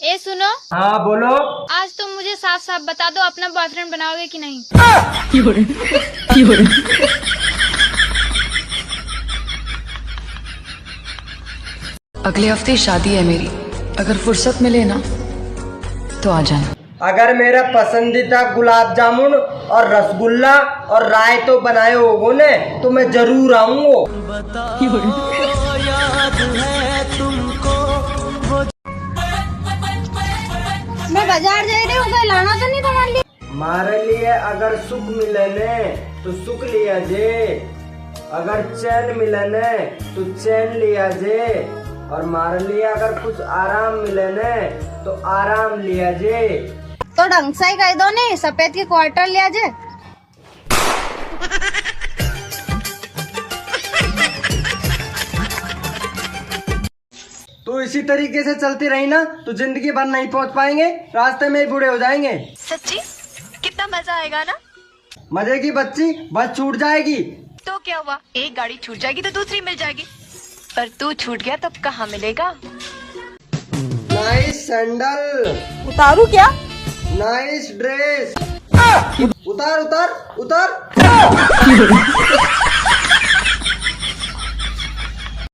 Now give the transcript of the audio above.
ए सुनो। हाँ बोलो। आज तुम मुझे साफ साफ बता दो, अपना बॉयफ्रेंड बनाओगे कि नहीं? अगले हफ्ते शादी है मेरी, अगर फुर्सत मिले ना तो आ जाना। अगर मेरा पसंदीदा गुलाब जामुन और रसगुल्ला और रायतो बनाए होगो ने तो मैं जरूर आऊंगा। मैं बाजार जा रही हूँ, कोई लाना तो नहीं तुम्हारे लिए? मारे लिए अगर सुख मिले ने तो सुख लिया जे, अगर चैन मिले ने तो चैन लिया जे, और मारे लिए अगर कुछ आराम मिले ने तो आराम लिया जे। तो ढंग से ही कह दो ने, सफेद के क्वार्टर लिया जे। तो इसी तरीके से चलती रही ना तो जिंदगी भर नहीं पहुंच पाएंगे, रास्ते में ही बूढ़े हो जाएंगे। सच्ची? कितना मजा आएगा ना। मजे की बच्ची, बस छूट जाएगी तो क्या हुआ, एक गाड़ी छूट जाएगी तो दूसरी मिल जाएगी, पर तू छूट गया तब कहाँ मिलेगा। Nice sandal. उतारू क्या? Nice dress. उतार उतार उतार।